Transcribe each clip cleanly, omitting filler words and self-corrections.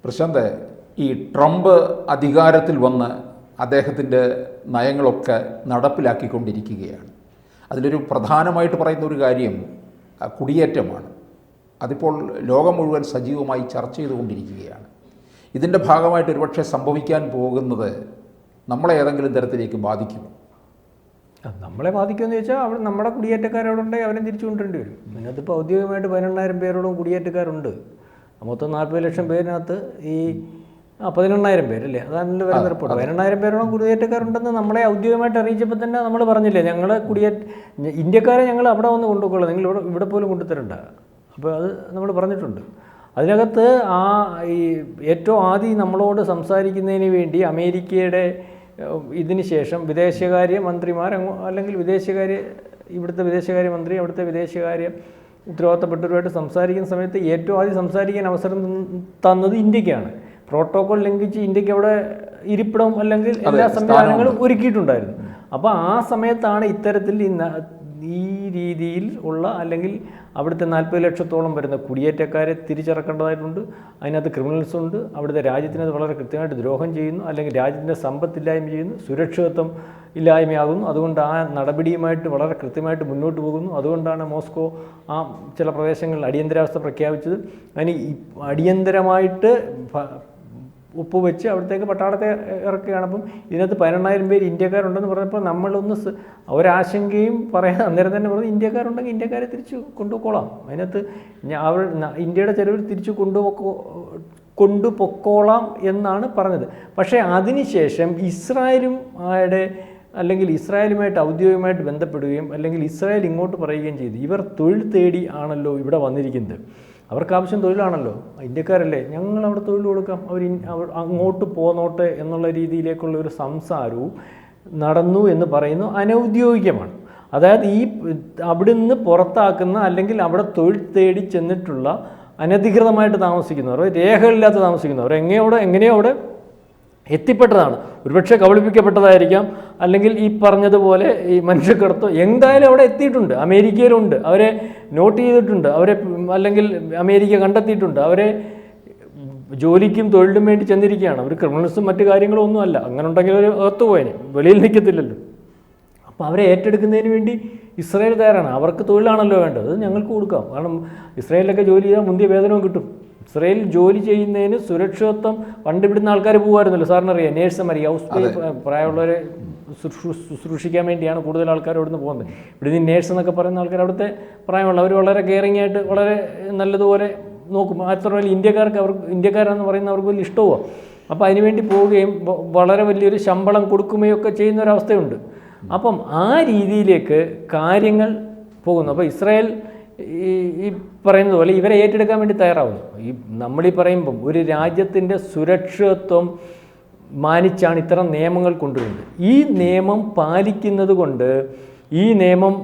പ്രശാന്ത്, ഈ ട്രംപ് അധികാരത്തിൽ വന്ന് അദ്ദേഹത്തിൻ്റെ നയങ്ങളൊക്കെ നടപ്പിലാക്കിക്കൊണ്ടിരിക്കുകയാണ്. അതിലൊരു പ്രധാനമായിട്ട് പറയുന്ന ഒരു കാര്യം കുടിയേറ്റമാണ്. അതിപ്പോൾ ലോകം മുഴുവൻ സജീവമായി ചർച്ച ചെയ്തുകൊണ്ടിരിക്കുകയാണ്. ഇതിൻ്റെ ഭാഗമായിട്ട് ഒരുപക്ഷെ സംഭവിക്കാൻ പോകുന്നത് നമ്മളെ ഏതെങ്കിലും തരത്തിലേക്ക് ബാധിക്കുമോ? നമ്മളെ ബാധിക്കുമെന്ന് ചോദിച്ചാൽ അവിടെ നമ്മുടെ കുടിയേറ്റക്കാരവിടെ അവരെ തിരിച്ചു കൊണ്ടുവരേണ്ടി വരും. അതിനകത്തിപ്പോൾ ഔദ്യോഗികമായിട്ട് 11,000 പേരോടും കുടിയേറ്റക്കാരുണ്ട്. മൊത്തം 40 ലക്ഷം പേരിനകത്ത് ഈ 11,000 പേരല്ലേ, അതാണല്ലോ വരുന്ന റിപ്പോർട്ട്. 11,000 പേരോളം കുടിയേറ്റക്കാരുണ്ടെന്ന് നമ്മളെ ഔദ്യോഗികമായിട്ട് അറിയിച്ചപ്പോൾ തന്നെ നമ്മൾ പറഞ്ഞില്ലേ, ഞങ്ങൾ ഇന്ത്യക്കാരെ ഞങ്ങൾ അവിടെ വന്ന് കൊണ്ടുപോകുള്ളൂ, നിങ്ങൾ ഇവിടെ പോലും കൊണ്ടുതരണ്ട. അപ്പോൾ അത് നമ്മൾ പറഞ്ഞിട്ടുണ്ട്. അതിനകത്ത് ഈ ഏറ്റവും ആദ്യം നമ്മളോട് സംസാരിക്കുന്നതിന് വേണ്ടി അമേരിക്കയുടെ ഇതിന് ശേഷം വിദേശകാര്യ മന്ത്രിമാർ അല്ലെങ്കിൽ ഇവിടുത്തെ വിദേശകാര്യ മന്ത്രി അവിടുത്തെ വിദേശകാര്യ ഉത്തരവാദിത്തപ്പെട്ടവരുമായിട്ട് സംസാരിക്കുന്ന സമയത്ത് ഏറ്റവും ആദ്യം സംസാരിക്കാൻ അവസരം തന്നത് ഇന്ത്യക്കാണ്. പ്രോട്ടോകോൾ ലംഘിച്ച് ഇന്ത്യക്ക് അവിടെ ഇരിപ്പിടം അല്ലെങ്കിൽ എല്ലാ സംവിധാനങ്ങളും ഒരുക്കിയിട്ടുണ്ടായിരുന്നു. അപ്പോൾ ആ സമയത്താണ് ഇത്തരത്തിൽ ഈ രീതിയിൽ ഉള്ള അല്ലെങ്കിൽ അവിടുത്തെ 40 ലക്ഷത്തോളം വരുന്ന കുടിയേറ്റക്കാരെ തിരിച്ചിറക്കേണ്ടതായിട്ടുണ്ട്. അതിനകത്ത് ക്രിമിനൽസ് ഉണ്ട്. അവിടുത്തെ രാജ്യത്തിനത് വളരെ കൃത്യമായിട്ട് ദ്രോഹം ചെയ്യുന്നു, അല്ലെങ്കിൽ രാജ്യത്തിൻ്റെ സമ്പത്തില്ലായ്മ ചെയ്യുന്നു, സുരക്ഷിതത്വം ഇല്ലായ്മയാകുന്നു. അതുകൊണ്ട് ആ നടപടിയുമായിട്ട് വളരെ കൃത്യമായിട്ട് മുന്നോട്ട് പോകുന്നു. അതുകൊണ്ടാണ് മോസ്കോ ചില പ്രദേശങ്ങളിൽ അടിയന്തരാവസ്ഥ പ്രഖ്യാപിച്ചത്. അതിന് അടിയന്തരമായിട്ട് ഒപ്പുവെച്ച് അവിടത്തേക്ക് പട്ടാളത്തെ ഇറക്കുകയാണ്. അപ്പം ഇതിനകത്ത് 11,000 പേര് ഇന്ത്യക്കാരുണ്ടെന്ന് പറഞ്ഞപ്പോൾ നമ്മളൊന്ന് ഒരാശങ്കയും പറയാൻ അന്നേരം തന്നെ പറഞ്ഞു, ഇന്ത്യക്കാരുണ്ടെങ്കിൽ ഇന്ത്യക്കാരെ തിരിച്ചു കൊണ്ടുപോയിക്കോളാം, അതിനകത്ത് ഇന്ത്യയുടെ ചെലവിൽ തിരിച്ചു കൊണ്ടുപോയിക്കോളാം എന്നാണ് പറഞ്ഞത്. പക്ഷേ അതിനുശേഷം ഇസ്രായേലുമായിട്ട് ഔദ്യോഗികമായിട്ട് ബന്ധപ്പെടുകയും അല്ലെങ്കിൽ ഇസ്രായേൽ ഇങ്ങോട്ട് പറയുകയും ചെയ്തു, ഇവർ തൊഴിൽ തേടി ആണല്ലോ ഇവിടെ വന്നിരിക്കുന്നത്, അവർക്ക് ആവശ്യം തൊഴിലാണല്ലോ, ഇന്ത്യക്കാരല്ലേ, ഞങ്ങളവിടെ തൊഴിൽ കൊടുക്കാം, അവർ അങ്ങോട്ട് പോന്നോട്ടെ എന്നുള്ള രീതിയിലേക്കുള്ള ഒരു സംസാരവും നടന്നു എന്ന് പറയുന്നു. അനൗദ്യോഗികമാണ്. അതായത് അവിടുന്ന് പുറത്താക്കുന്ന അല്ലെങ്കിൽ അവിടെ തൊഴിൽ തേടി ചെന്നിട്ടുള്ള അനധികൃതമായിട്ട് താമസിക്കുന്നവർ, രേഖകളില്ലാതെ താമസിക്കുന്നവർ എങ്ങനെയോ അവിടെ എത്തിപ്പെട്ടതാണ്. ഒരുപക്ഷെ കബളിപ്പിക്കപ്പെട്ടതായിരിക്കാം, അല്ലെങ്കിൽ ഈ പറഞ്ഞതുപോലെ ഈ മനുഷ്യക്കടത്തോ എന്തായാലും അവിടെ എത്തിയിട്ടുണ്ട്. അമേരിക്കയിലുണ്ട്, അവരെ നോട്ട് ചെയ്തിട്ടുണ്ട്, അല്ലെങ്കിൽ അമേരിക്ക കണ്ടെത്തിയിട്ടുണ്ട്, അവരെ ജോലിക്കും തൊഴിലിനും വേണ്ടി ചെന്നിരിക്കുകയാണ്. അവർ ക്രിമിനൽസും മറ്റു കാര്യങ്ങളും ഒന്നുമല്ല. അങ്ങനെ ഉണ്ടെങ്കിൽ അവർ അകത്ത് പോയനെ, വെളിയിൽ നിൽക്കത്തില്ലല്ലോ. അപ്പോൾ അവരെ ഏറ്റെടുക്കുന്നതിന് വേണ്ടി ഇസ്രായേൽ തയ്യാറാണ്. അവർക്ക് തൊഴിലാണല്ലോ വേണ്ടത്, അത് ഞങ്ങൾക്ക് കൊടുക്കാം. കാരണം ഇസ്രായേലിലൊക്കെ ജോലി ചെയ്താൽ മുന്തിയ വേതനവും കിട്ടും. ഇസ്രായേൽ ജോലി ചെയ്യുന്നതിന് സുരക്ഷിതത്വം പണ്ട് ഇവിടുന്ന് ആൾക്കാർ പോകുമായിരുന്നല്ലോ, സാറിനറിയാം, നേഴ്സുമാർ, ഹൗസ് പ്രായമുള്ളവരെ ശുശ്രൂഷിക്കാൻ വേണ്ടിയാണ് കൂടുതൽ ആൾക്കാർ ഇവിടുന്ന് പോകുന്നത്. ഇവിടുന്ന് നേഴ്സ് എന്നൊക്കെ പറയുന്ന ആൾക്കാർ അവിടുത്തെ പ്രായമുള്ള അവർ വളരെ കെയറിങ് ആയിട്ട് വളരെ നല്ലതുപോലെ നോക്കും. മാത്രമല്ല ഇന്ത്യക്കാരെന്ന് പറയുന്നവർക്ക് വലിയ ഇഷ്ടവുമാണ്. അപ്പോൾ അതിനുവേണ്ടി പോവുകയും വളരെ വലിയൊരു ശമ്പളം കൊടുക്കുകയൊക്കെ ചെയ്യുന്ന ഒരവസ്ഥയുണ്ട്. അപ്പം ആ രീതിയിലേക്ക് കാര്യങ്ങൾ പോകുന്നു. അപ്പോൾ ഇസ്രായേൽ ഈ പറയുന്നത് പോലെ ഇവരെ ഏറ്റെടുക്കാൻ വേണ്ടി തയ്യാറാവുന്നു. നമ്മളീ പറയുമ്പം ഒരു രാജ്യത്തിൻ്റെ സുരക്ഷിതത്വം മാനിച്ചാണ് ഇത്തരം നിയമങ്ങൾ കൊണ്ടുവരുന്നത്. ഈ നിയമം പാലിക്കുന്നത് കൊണ്ട് ഈ നിയമം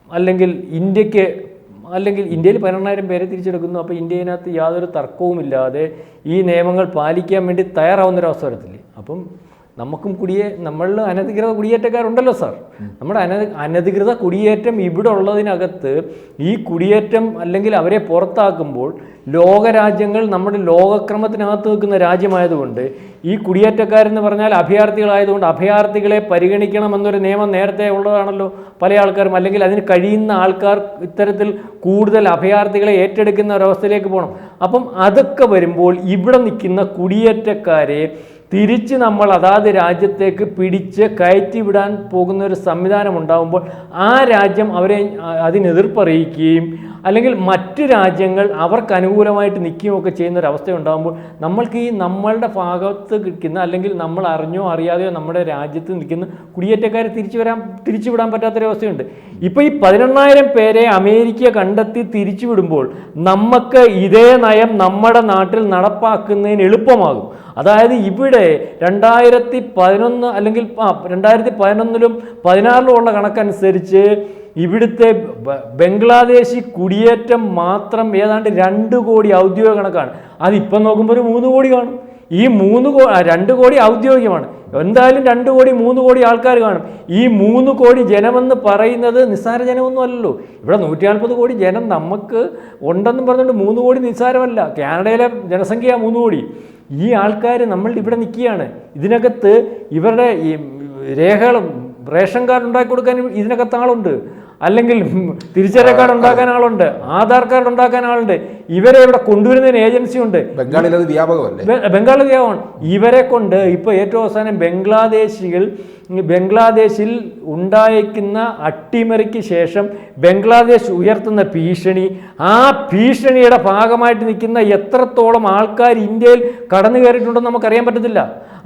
അല്ലെങ്കിൽ ഇന്ത്യയിൽ 11,000 പേരെ തിരിച്ചെടുക്കുന്നു. അപ്പോൾ ഇന്ത്യയിനകത്ത് യാതൊരു തർക്കവുമില്ലാതെ ഈ നിയമങ്ങൾ പാലിക്കാൻ വേണ്ടി തയ്യാറാവുന്നൊരവസ്ഥ വരത്തില്ലേ? അപ്പം നമുക്കും നമ്മളിൽ അനധികൃത കുടിയേറ്റക്കാരുണ്ടല്ലോ സാർ. നമ്മുടെ അനധികൃത കുടിയേറ്റം ഇവിടെ ഉള്ളതിനകത്ത് ഈ കുടിയേറ്റം അല്ലെങ്കിൽ അവരെ പുറത്താക്കുമ്പോൾ ലോകരാജ്യങ്ങൾ നമ്മുടെ ലോകക്രമത്തിനകത്ത് നിൽക്കുന്ന രാജ്യമായതുകൊണ്ട് ഈ കുടിയേറ്റക്കാരെന്ന് പറഞ്ഞാൽ അഭയാർത്ഥികളായതുകൊണ്ട് അഭയാർത്ഥികളെ പരിഗണിക്കണമെന്നൊരു നിയമം നേരത്തെ ഉള്ളതാണല്ലോ പല ആൾക്കാരും. അല്ലെങ്കിൽ അതിന് കഴിയുന്ന ആൾക്കാർ ഇത്തരത്തിൽ കൂടുതൽ അഭയാർത്ഥികളെ ഏറ്റെടുക്കുന്ന ഒരവസ്ഥയിലേക്ക് പോകണം. അപ്പം അതൊക്കെ വരുമ്പോൾ ഇവിടെ നിൽക്കുന്ന കുടിയേറ്റക്കാരെ തിരിച്ച് നമ്മൾ അതാത് രാജ്യത്തേക്ക് പിടിച്ച് കയറ്റിവിടാൻ പോകുന്ന ഒരു സംവിധാനം ഉണ്ടാകുമ്പോൾ ആ രാജ്യം അതിനെതിർപ്പറിയിക്കുകയും അല്ലെങ്കിൽ മറ്റ് രാജ്യങ്ങൾ അവർക്ക് അനുകൂലമായിട്ട് നിൽക്കുകയൊക്കെ ചെയ്യുന്ന ഒരു അവസ്ഥ ഉണ്ടാകുമ്പോൾ നമ്മൾക്ക് നമ്മളുടെ ഭാഗത്ത് നിൽക്കുന്ന അല്ലെങ്കിൽ നമ്മൾ അറിഞ്ഞോ അറിയാതെയോ നമ്മുടെ രാജ്യത്ത് നിൽക്കുന്ന കുടിയേറ്റക്കാരെ തിരിച്ചുവിടാൻ പറ്റാത്തൊരവസ്ഥയുണ്ട്. ഇപ്പോൾ ഈ 11,000 പേരെ അമേരിക്ക കണ്ടെത്തി തിരിച്ചുവിടുമ്പോൾ നമുക്ക് ഇതേ നയം നമ്മുടെ നാട്ടിൽ നടപ്പാക്കുന്നതിന് എളുപ്പമാകും. അതായത് ഇവിടെ 2011 അല്ലെങ്കിൽ 2011-ലും 2016-ലും ഉള്ള കണക്കനുസരിച്ച് ഇവിടുത്തെ ബംഗ്ലാദേശി കുടിയേറ്റം മാത്രം ഏതാണ്ട് 2 കോടി ഔദ്യോഗിക കണക്കാണ്. അതിപ്പം നോക്കുമ്പോൾ ഒരു 3 കോടി കാണും. ഈ 2 കോടി ഔദ്യോഗികമാണ്, എന്തായാലും 2 കോടി 3 കോടി ആൾക്കാർ കാണും. ഈ 3 കോടി ജനമെന്ന് പറയുന്നത് നിസ്സാര ജനമൊന്നും അല്ലല്ലോ. ഇവിടെ 140 കോടി ജനം നമുക്ക് ഉണ്ടെന്നും പറഞ്ഞുകൊണ്ട് 3 കോടി നിസ്സാരമല്ല. കാനഡയിലെ ജനസംഖ്യ 3 കോടി. ഈ ആൾക്കാർ നമ്മൾ ഇവിടെ നിൽക്കുകയാണ്. ഇതിനകത്ത് ഇവരുടെ ഈ രേഖകളും റേഷൻ കാർഡ് ഉണ്ടാക്കി കൊടുക്കാനും ഇതിനകത്ത് ആളുണ്ട്, അല്ലെങ്കിൽ തിരിച്ചറിയൽ കാർഡ് ഉണ്ടാക്കാൻ ആളുണ്ട്, ആധാർ കാർഡ് ഉണ്ടാക്കാൻ ആളുണ്ട്. ഇവരെ ഇവിടെ കൊണ്ടുവരുന്നതിന് ഏജൻസി ഉണ്ട്. ബംഗാളിൽ അത് വ്യാപകമല്ലേ? ബംഗാളിൽ വ്യാപകമാണ്. ഇവരെ കൊണ്ട് ഇപ്പോൾ ഏറ്റവും അവസാനം ബംഗ്ലാദേശിൽ ഉണ്ടായിരിക്കുന്ന അട്ടിമറിക്ക് ശേഷം ബംഗ്ലാദേശ് ഉയർത്തുന്ന ഭീഷണി, ആ ഭീഷണിയുടെ ഭാഗമായിട്ട് നിൽക്കുന്ന എത്രത്തോളം ആൾക്കാർ ഇന്ത്യയിൽ കടന്നു കയറിയിട്ടുണ്ടെന്ന് നമുക്കറിയാൻ പറ്റത്തില്ല.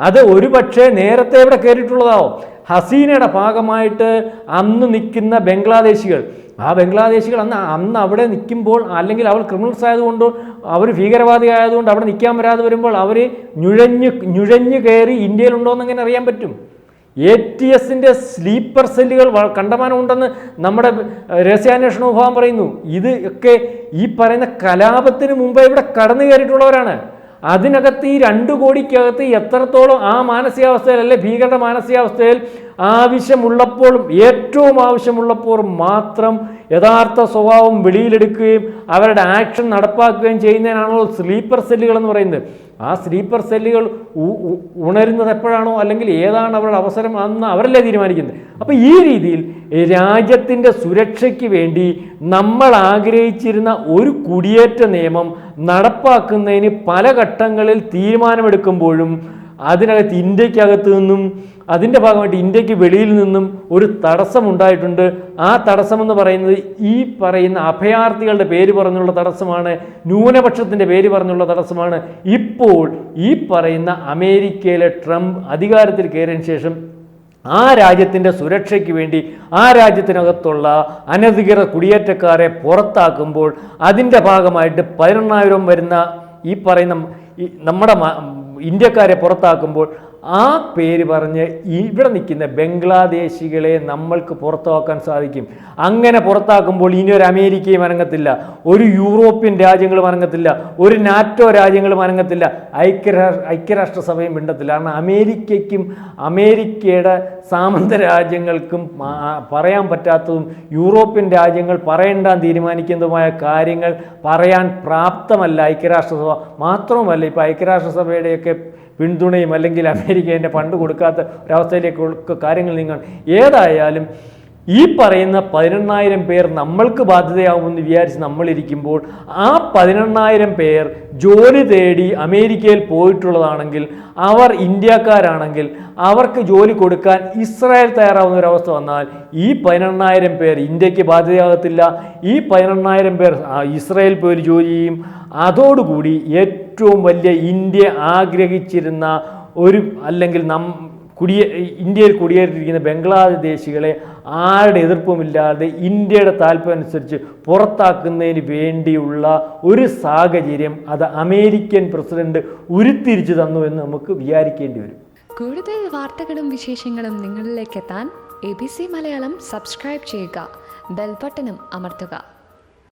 അത് ഒരുപക്ഷെ നേരത്തെ ഇവിടെ കയറിയിട്ടുള്ളതാവും. ഹസീനയുടെ ഭാഗമായിട്ട് അന്ന് നിൽക്കുന്ന ബംഗ്ലാദേശികൾ, ആ ബംഗ്ലാദേശികൾ അന്ന് അവിടെ നിൽക്കുമ്പോൾ, അല്ലെങ്കിൽ അവർ ക്രിമിനൽസ് ആയതുകൊണ്ടോ അവർ ഭീകരവാദി ആയതുകൊണ്ട് അവിടെ നിൽക്കാൻ വരാതെ വരുമ്പോൾ അവർ നുഴഞ്ഞു കയറി ഇന്ത്യയിലുണ്ടോയെന്ന് എങ്ങനെ അറിയാൻ പറ്റും? ATSന്റെ സ്ലീപ്പർ സെല്ലുകൾ കണ്ടമാനം ഉണ്ടെന്ന് നമ്മുടെ രഹസ്യാന്വേഷണ വിഭാഗം പറയുന്നു. ഇത് ഒക്കെ ഈ പറയുന്ന കലാപത്തിന് മുമ്പേ ഇവിടെ കടന്നു കയറിയിട്ടുള്ളവരാണ്. അതിനകത്ത് ഈ 2 കോടിക്കകത്ത് എത്രത്തോളം ആ മാനസികാവസ്ഥയിൽ, അല്ലെ ഭീകരയുടെ മാനസികാവസ്ഥയിൽ ആവശ്യമുള്ളപ്പോഴും ഏറ്റവും ആവശ്യമുള്ളപ്പോൾ മാത്രം യഥാർത്ഥ സ്വഭാവം വെളിയിലെടുക്കുകയും അവരുടെ ആക്ഷൻ നടപ്പാക്കുകയും ചെയ്യുന്നതിനാണല്ലോ സ്ലീപ്പർ സെല്ലുകൾ എന്ന് പറയുന്നത്. ആ സ്ലീപ്പർ സെല്ലുകൾ ഉണരുന്നത് എപ്പോഴാണോ, അല്ലെങ്കിൽ ഏതാണ് അവരുടെ അവസരം, അന്ന് അവരല്ലേ തീരുമാനിക്കുന്നത്. അപ്പോൾ ഈ രീതിയിൽ രാജ്യത്തിൻ്റെ സുരക്ഷയ്ക്ക് വേണ്ടി നമ്മൾ ആഗ്രഹിച്ചിരുന്ന ഒരു കുടിയേറ്റ നിയമം നടപ്പാക്കുന്നതിന് പല ഘട്ടങ്ങളിൽ തീരുമാനമെടുക്കുമ്പോഴും അതിനകത്ത് ഇന്ത്യക്കകത്ത് നിന്നും അതിൻ്റെ ഭാഗമായിട്ട് ഇന്ത്യക്ക് വെളിയിൽ നിന്നും ഒരു തടസ്സമുണ്ടായിട്ടുണ്ട്. ആ തടസ്സമെന്ന് പറയുന്നത് ഈ പറയുന്ന അഭയാർത്ഥികളുടെ പേര് പറഞ്ഞുള്ള തടസ്സമാണ്, ന്യൂനപക്ഷത്തിൻ്റെ പേര് പറഞ്ഞുള്ള തടസ്സമാണ്. ഇപ്പോൾ ഈ പറയുന്ന അമേരിക്കയിലെ ട്രംപ് അധികാരത്തിൽ കയറിയതിന് ശേഷം ആ രാജ്യത്തിൻ്റെ സുരക്ഷയ്ക്ക് വേണ്ടി ആ രാജ്യത്തിനകത്തുള്ള അനധികൃത കുടിയേറ്റക്കാരെ പുറത്താക്കുമ്പോൾ അതിൻ്റെ ഭാഗമായിട്ട് 18,000 വരുന്ന ഈ പറയുന്ന നമ്മുടെ ഇന്ത്യക്കാരെ പുറത്താക്കുമ്പോൾ ആ പേര് പറഞ്ഞ് ഇവിടെ നിൽക്കുന്ന ബംഗ്ലാദേശികളെ നമ്മൾക്ക് പുറത്താക്കാൻ സാധിക്കും. അങ്ങനെ പുറത്താക്കുമ്പോൾ ഇനി ഒരു അമേരിക്കയും അനങ്ങത്തില്ല, ഒരു യൂറോപ്യൻ രാജ്യങ്ങളും അനങ്ങത്തില്ല, ഒരു നാറ്റോ രാജ്യങ്ങളും അനങ്ങത്തില്ല, ഐക്യരാഷ്ട്രസഭയും മിണ്ടത്തില്ല. കാരണം അമേരിക്കയ്ക്കും അമേരിക്കയുടെ സാമന്ത രാജ്യങ്ങൾക്കും പറയാൻ പറ്റാത്തതും യൂറോപ്യൻ രാജ്യങ്ങൾ പറയേണ്ടാൻ തീരുമാനിക്കുന്നതുമായ കാര്യങ്ങൾ പറയാൻ പ്രാപ്തമല്ല ഐക്യരാഷ്ട്രസഭ. മാത്രവുമല്ല, ഇപ്പോൾ ഐക്യരാഷ്ട്രസഭയുടെയൊക്കെ പിന്തുണയും അല്ലെങ്കിൽ അമേരിക്ക എൻ്റെ ഫണ്ട് കൊടുക്കാത്ത ഒരവസ്ഥയിലേക്ക് കാര്യങ്ങൾ നീങ്ങാൻ. ഏതായാലും ഈ പറയുന്ന 18,000 പേർ നമ്മൾക്ക് ബാധ്യതയാകുമെന്ന് വിചാരിച്ച് നമ്മളിരിക്കുമ്പോൾ ആ 18,000 പേർ ജോലി തേടി അമേരിക്കയിൽ പോയിട്ടുള്ളതാണെങ്കിൽ, അവർ ഇന്ത്യക്കാരാണെങ്കിൽ അവർക്ക് ജോലി കൊടുക്കാൻ ഇസ്രായേൽ തയ്യാറാവുന്ന ഒരവസ്ഥ വന്നാൽ ഈ 18,000 പേർ ഇന്ത്യക്ക് ബാധ്യതയാകത്തില്ല. ഈ 18,000 പേർ ഇസ്രായേൽ പോയി ജോലി ചെയ്യും. അതോടുകൂടി ഏറ്റവും വലിയ ഇന്ത്യ ആഗ്രഹിച്ചിരുന്ന ഒരു, അല്ലെങ്കിൽ ഇന്ത്യയിൽ കുടിയേറിയിരിക്കുന്ന ബംഗ്ലാദേശികളെ ആരുടെ എതിർപ്പുമില്ലാതെ ഇന്ത്യയുടെ താല്പര്യം അനുസരിച്ച് പുറത്താക്കുന്നതിന് വേണ്ടിയുള്ള ഒരു സാഹചര്യം അത് അമേരിക്കൻ പ്രസിഡന്റ് ഉരുത്തിരിച്ചു തന്നു എന്ന് നമുക്ക് വിചാരിക്കേണ്ടി വരും. കൂടുതൽ വാർത്തകളും വിശേഷങ്ങളും നിങ്ങളിലേക്ക് എത്താൻ ABC മലയാളം സബ്സ്ക്രൈബ് ചെയ്യുക, ബെൽ ബട്ടണും അമർത്തുക.